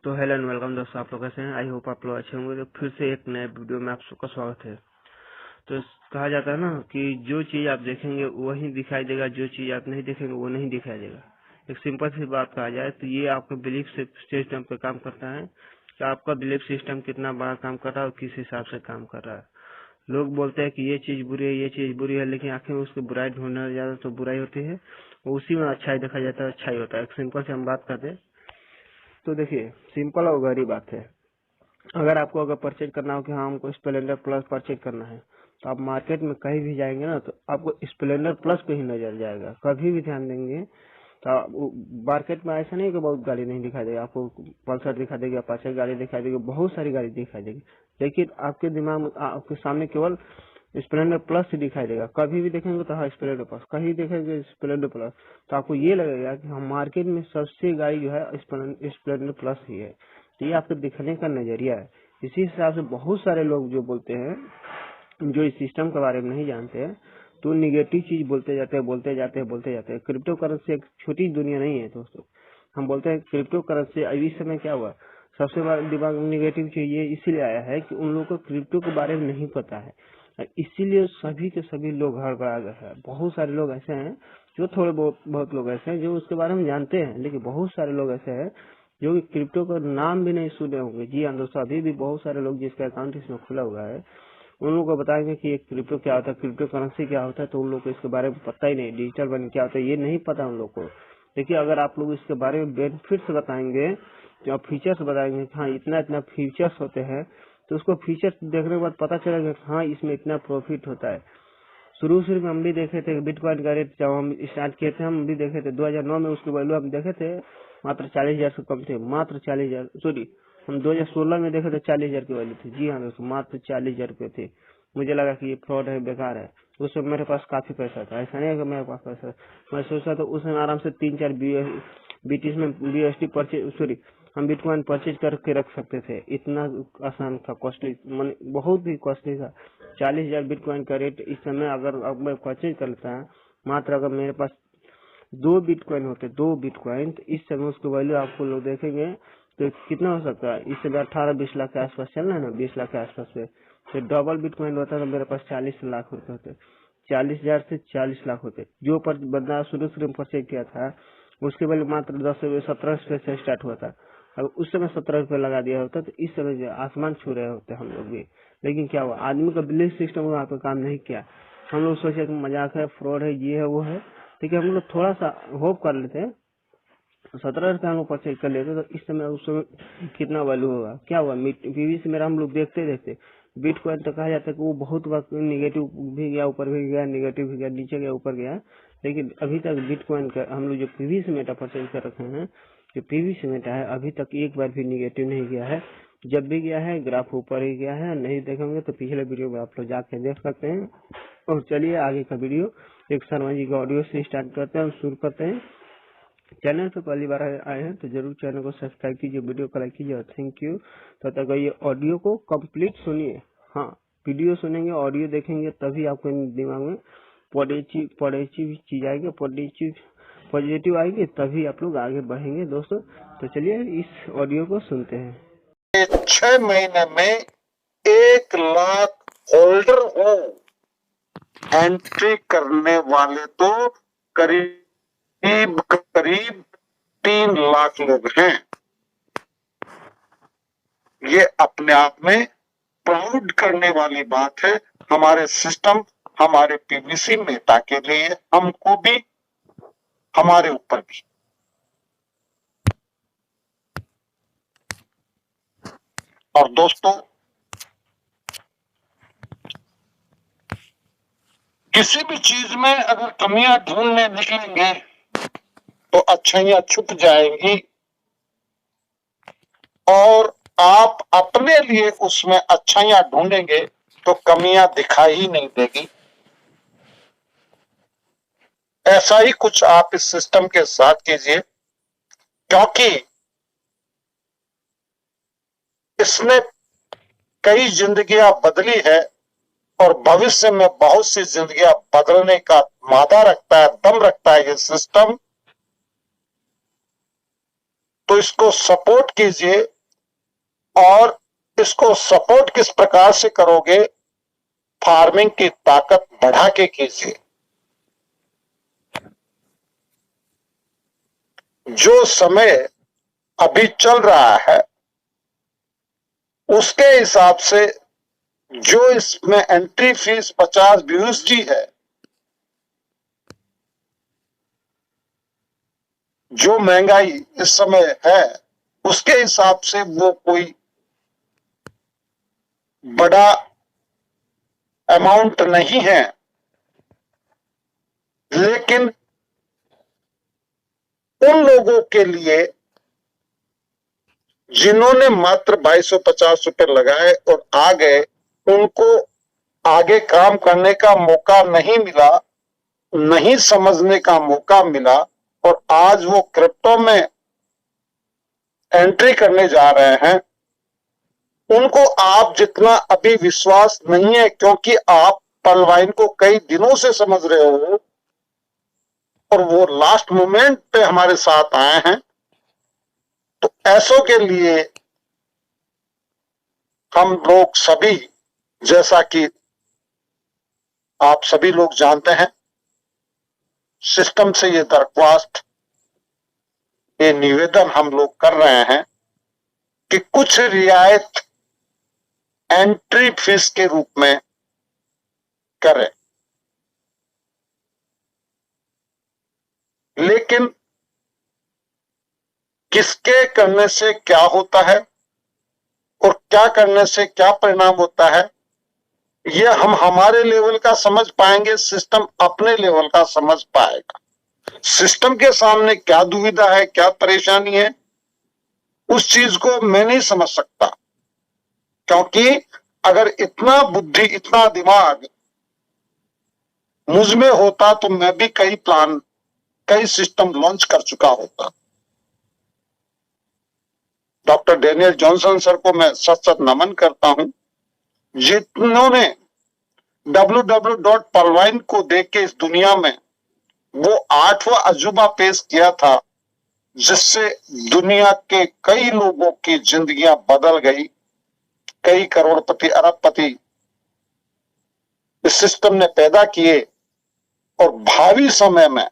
तो hello and welcome दोस्तों, आप लोग कैसे हैं? आई होप आप लोग अच्छे होंगे। तो फिर से एक नए वीडियो में आप सबका स्वागत है। तो कहा जाता है ना कि जो चीज आप देखेंगे वही दिखाई देगा, जो चीज आप नहीं देखेंगे वो नहीं दिखाई देगा। एक सिंपल सी बात कहा जाए तो ये आपके बिलीफ सिस्टम पे काम करता है कि आपका बिलीफ सिस्टम कितना बड़ा काम कर रहा है और किस हिसाब से काम कर रहा है। लोग बोलते हैं कि ये चीज बुरी है, ये चीज बुरी है, लेकिन आखिर में उसकी बुराई ढूंढने जाता तो बुराई होती है, उसी में अच्छाई देखा जाता है, अच्छाई होता है। एक सिंपल से हम बात करते हैं तो देखिए, सिंपल और गहरी बात है। अगर आपको अगर परचेज करना हो कि हाँ हमको स्प्लेंडर प्लस परचेज करना है, तो आप मार्केट में कहीं भी जाएंगे ना तो आपको स्प्लेंडर प्लस पे ही नजर जाएगा। कभी भी ध्यान देंगे तो मार्केट में ऐसा नहीं है कि बहुत गाड़ी नहीं दिखाई देगी, आपको पल्सर दिखा देगी, अपाचे गाड़ी दिखाई देगी, बहुत सारी गाड़ी दिखाई देगी, लेकिन आपके दिमाग में आपके सामने केवल स्प्लेंडर प्लस ही दिखाई देगा। कभी भी देखेंगे तो हाँ स्प्लेंडर प्लस, कहीं देखेंगे स्प्लेंडर प्लस, तो आपको ये लगेगा कि हम मार्केट में सबसे गाड़ी जो है स्प्लेंडर प्लस ही है। तो ये आपके दिखने का नजरिया है। इसी हिसाब से बहुत सारे लोग जो बोलते हैं, जो इस सिस्टम के बारे में नहीं जानते हैं, तो निगेटिव चीज बोलते जाते हैं, बोलते जाते हैं, बोलते जाते हैं। क्रिप्टो करेंसी एक छोटी दुनिया नहीं है दोस्तों। हम बोलते हैं क्रिप्टो करेंसी, अभी इस समय क्या हुआ, सबसे बड़ा दिमाग में निगेटिव चीज ये इसीलिए आया है कि उन लोगों को क्रिप्टो के बारे में नहीं पता है, इसीलिए सभी के सभी लोग हड़बड़ा गए हैं। बहुत सारे लोग ऐसे हैं जो थोड़े बहुत लोग ऐसे हैं जो उसके बारे में जानते हैं, लेकिन बहुत सारे लोग ऐसे हैं जो कि क्रिप्टो का नाम भी नहीं सुने होंगे। जी हाँ दोस्तों, अभी भी बहुत सारे लोग जिसका अकाउंट इसमें खुला हुआ है उन लोगों को बताएंगे कि ये क्रिप्टो क्या होता है, क्रिप्टो करेंसी क्या होता है, तो उन लोग को इसके बारे में पता ही नहीं। डिजिटल मनी क्या होता है ये नहीं पता उन लोग को। देखिए, अगर आप लोग इसके बारे में बेनिफिट्स बताएंगे या फीचर्स बताएंगे कि हाँ इतना इतना फीचर्स होते हैं, तो उसको फीचर्स देखने के बाद पता चलेगा कि हाँ इसमें इतना प्रॉफिट होता है। शुरू में हम भी देखे थे बिटकॉइन का रेट, जब हम स्टार्ट किए थे हम भी देखे थे 2009 में उसकी वैल्यू हम देखे थे मात्र 40,000 से कम थे, मात्र 40,000। सॉरी, हम 2016 में देखे थे 40,000 की वैल्यू थी। जी हाँ दोस्तों, मात्र 40,000 रुपए थे। मुझे लगा कि ये फ्रॉड है, बेकार है। उस समय मेरे पास काफी पैसा था, ऐसा नहीं है कि मेरे पास पैसा था। मैं सोचा तो उसमें आराम से 3-4 बीटीस में बीएसटी परचेज, सॉरी हम बिटकॉइन परचेज करके रख सकते थे। इतना आसान था, कॉस्टली, बहुत ही कॉस्टली था। 40,000 बिटकॉइन का रेट इस समय अगर मैं परचेज कर लेता है, मात्र अगर मेरे पास 2 बिटकॉइन होते, 2 बिटकॉइन, तो इस समय उसकी वैल्यू आपको लोग देखेंगे तो कितना हो सकता है। इस समय 18-20 लाख के आसपास चल रहा है ना, 20 लाख के आसपास पे। तो डबल बिटकॉइन होता तो मेरे पास 40 लाख रुपए होते, 40,000 से 40 लाख होते। जो पर बंदा शुरू में परचेज किया था उसके वैल्यू मात्र 17 रुपए से स्टार्ट हुआ था। अब उस समय 17 रुपए लगा दिया होता तो इस समय जो आसमान छू रहे होते हम लोग भी। लेकिन क्या हुआ, आदमी का बिलीफ सिस्टम वहाँ पे काम नहीं किया। हम लोग सोचे कि मजाक है, फ्रॉड है, ये है, वो है। ठीक है, हम लोग थोड़ा सा होप कर लेते हैं, 17 रुपए हम लोग परचेज कर लेते तो इस समय उस समय कितना वैल्यू होगा। क्या हुआ, टीवी से मेरा हम लोग देखते देखते बिटकॉइन तो कहा जाता है कि वो बहुत वक्त निगेटिव भी गया, ऊपर भी गया, निगेटिव भी गया, नीचे गया, ऊपर गया। लेकिन अभी तक बिटकॉइन का हम लोग जो पीवी से मेटा परचेज कर रखे हैं, जो पीवी से मेटा है, अभी तक एक बार भी निगेटिव नहीं गया है। जब भी गया है ग्राफ ऊपर ही गया है। नहीं देखेंगे तो पिछले वीडियो में आप लोग जाके देख सकते हैं। और चलिए आगे का वीडियो एक शर्मा जी का ऑडियो से स्टार्ट करते हैं और शुरू करते हैं। चैनल पे पहली बार आए हैं तो जरूर चैनल को सब्सक्राइब कीजिए, वीडियो को लाइक कीजिए। Thank you. तो तक ये ऑडियो को कंप्लीट सुनिए। हाँ, वीडियो सुनेंगे, ऑडियो देखेंगे, तभी आपको दिमाग में पॉजिटिव चीज आएगी, पॉजिटिव आएगी, तभी आप लोग आगे बढ़ेंगे दोस्तों। तो चलिए इस ऑडियो को सुनते हैं। 6 महीने में 1 लाख होल्डर हो, एंट्री करने वाले तो करीब 3 लाख लोग हैं। ये अपने आप में प्राउड करने वाली बात है। हमारे सिस्टम, हमारे पीवीसी मेटा के लिए, हमको भी, हमारे ऊपर भी। और दोस्तों, किसी भी चीज में अगर कमियां ढूंढने निकलेंगे तो अच्छाइयां छुप जाएंगी और आप अपने लिए उसमें अच्छाइयां ढूंढेंगे तो कमियां दिखाई ही नहीं देगी। ऐसा ही कुछ आप इस सिस्टम के साथ कीजिए, क्योंकि इसने कई जिंदगियां बदली है और भविष्य में बहुत सी जिंदगियां बदलने का मादा रखता है, दम रखता है ये सिस्टम। तो इसको सपोर्ट कीजिए, और इसको सपोर्ट किस प्रकार से करोगे? फार्मिंग की ताकत बढ़ा के कीजिए। जो समय अभी चल रहा है उसके हिसाब से जो इसमें एंट्री फीस 50 BUSD है, जो महंगाई इस समय है, उसके हिसाब से वो कोई बड़ा अमाउंट नहीं है। लेकिन उन लोगों के लिए जिन्होंने मात्र 2250 रुपए लगाए और आ गए, उनको आगे काम करने का मौका नहीं मिला, नहीं समझने का मौका मिला, और आज वो क्रिप्टो में एंट्री करने जा रहे हैं। उनको आप जितना अभी विश्वास नहीं है, क्योंकि आप पलवाइन को कई दिनों से समझ रहे हो और वो लास्ट मोमेंट पे हमारे साथ आए हैं। तो ऐसों के लिए हम लोग सभी, जैसा कि आप सभी लोग जानते हैं, सिस्टम से ये दरख्वास्त, ये निवेदन हम लोग कर रहे हैं कि कुछ रियायत एंट्री फीस के रूप में करें। लेकिन किसके करने से क्या होता है और क्या करने से क्या परिणाम होता है, यह हम हमारे लेवल का समझ पाएंगे, सिस्टम अपने लेवल का समझ पाएगा। सिस्टम के सामने क्या दुविधा है, क्या परेशानी है, उस चीज को मैं नहीं समझ सकता, क्योंकि अगर इतना बुद्धि, इतना दिमाग मुझ में होता तो मैं भी कई प्लान, कई सिस्टम लॉन्च कर चुका होता। डॉक्टर डेनियल जॉनसन सर को मैं सच सच नमन करता हूं, जिन्होंने www.palwine को देख के इस दुनिया में वो 8वां अजूबा पेश किया था, जिससे दुनिया के कई लोगों की जिंदगियां बदल गई। कई करोड़पति, अरबपति इस सिस्टम ने पैदा किए, और भावी समय में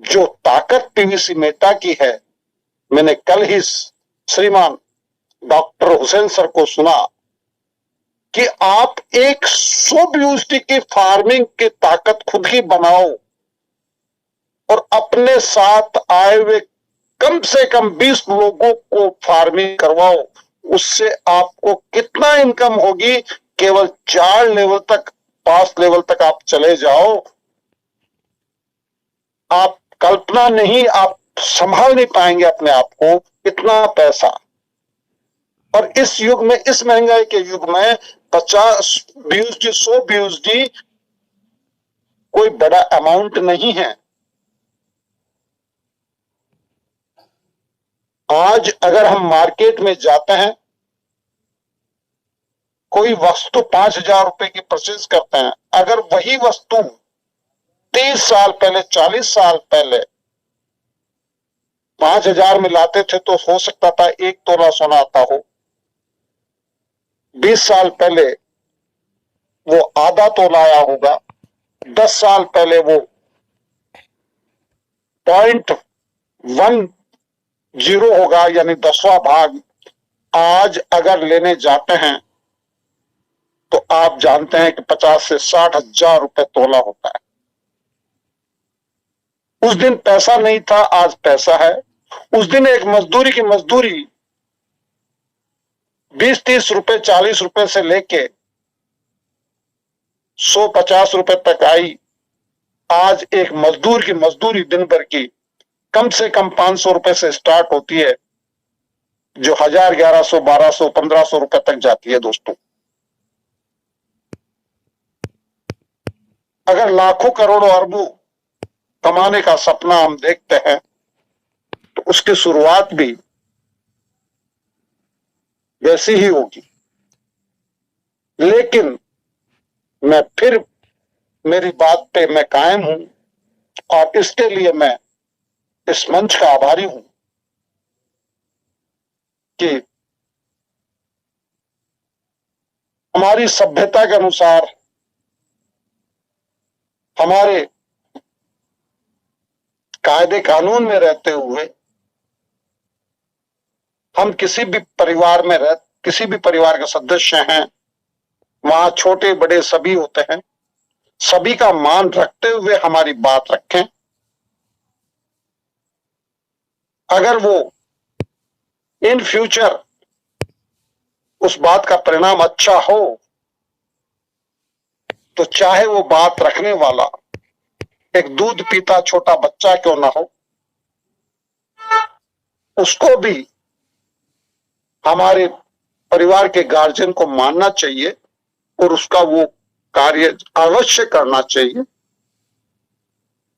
जो ताकत पीवीसी मेटा की है, मैंने कल ही श्रीमान डॉक्टर हुसैन सर को सुना कि आप 100 BUSD की फार्मिंग की ताकत खुद ही बनाओ और अपने साथ आए हुए कम से कम 20 लोगों को फार्मिंग करवाओ। उससे आपको कितना इनकम होगी, केवल 4 लेवल तक, 5 लेवल तक आप चले जाओ, आप कल्पना नहीं, आप संभाल नहीं पाएंगे अपने आप को, इतना पैसा। और इस युग में, इस महंगाई के युग में 50 BUSD, 100 BUSD कोई बड़ा अमाउंट नहीं है। आज अगर हम मार्केट में जाते हैं, कोई वस्तु 5000 रुपए की परचेज करते हैं, अगर वही वस्तु 30 साल पहले, 40 साल पहले 5000 में लाते थे तो हो सकता था 1 तोला सोना आता हो। 20 साल पहले वो आधा तोला आया होगा, 10 साल पहले वो 0.10 होगा, यानी 10वां भाग। आज अगर लेने जाते हैं तो आप जानते हैं कि 50 से 60 हजार रुपए तोला होता है। उस दिन पैसा नहीं था, आज पैसा है। उस दिन एक मजदूरी की मजदूरी 20-30 रुपए, 40 रुपए से लेके 100-50 रुपए तक आई। आज एक मजदूर की मजदूरी दिन भर की कम से कम 500 रुपए से स्टार्ट होती है, जो 1000, 1100, 1200, 1500 रुपए तक जाती है। दोस्तों, अगर लाखों, करोड़ों, अरबों कमाने का सपना हम देखते हैं तो उसकी शुरुआत भी वैसी ही होगी। लेकिन मैं फिर, मेरी बात पे मैं कायम हूं, और इसके लिए मैं इस मंच का आभारी हूं। कि हमारी सभ्यता के अनुसार हमारे कायदे कानून में रहते हुए हम किसी भी परिवार के सदस्य हैं, वहां छोटे बड़े सभी होते हैं, सभी का मान रखते हुए हमारी बात रखें। अगर वो इन फ्यूचर उस बात का परिणाम अच्छा हो तो चाहे वो बात रखने वाला एक दूध पीता छोटा बच्चा क्यों ना हो, उसको भी हमारे परिवार के गार्जियन को मानना चाहिए और उसका वो कार्य अवश्य करना चाहिए,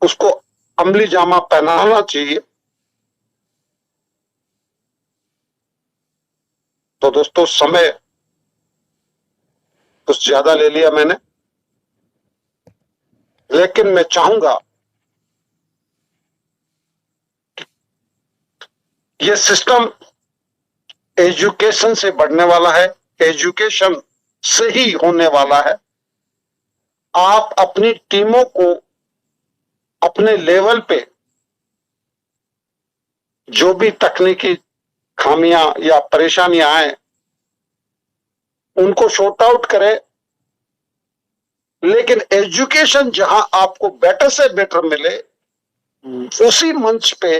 उसको अमली जामा पहनाना चाहिए। तो दोस्तों, समय कुछ ज्यादा ले लिया मैंने, लेकिन मैं चाहूंगा ये सिस्टम एजुकेशन से बढ़ने वाला है, एजुकेशन से ही होने वाला है। आप अपनी टीमों को अपने लेवल पे जो भी तकनीकी खामियां या परेशानियां आए उनको शॉर्ट आउट करें, लेकिन एजुकेशन जहां आपको बेटर से बेटर मिले उसी मंच पे,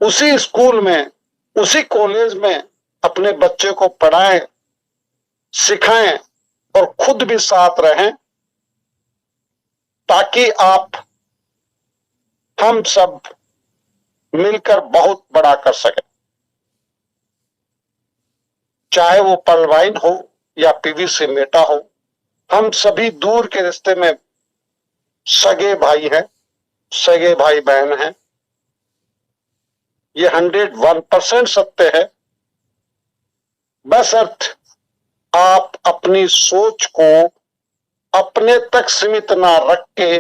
उसी स्कूल में, उसी कॉलेज में अपने बच्चे को पढ़ाएं, सिखाएं और खुद भी साथ रहें, ताकि हम सब मिलकर बहुत बड़ा कर सकें। चाहे वो पलवाइन हो या पीवीसी मेटा हो, हम सभी दूर के रिश्ते में सगे भाई हैं, सगे भाई बहन हैं। ये 101% सत्य है, बशर्ते आप अपनी सोच को अपने तक सीमित ना रख के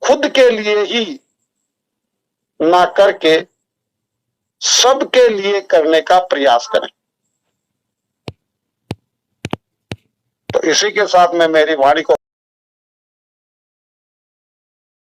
खुद के लिए ही ना करके सबके लिए करने का प्रयास करें। तो इसी के साथ मैं मेरी वाणी को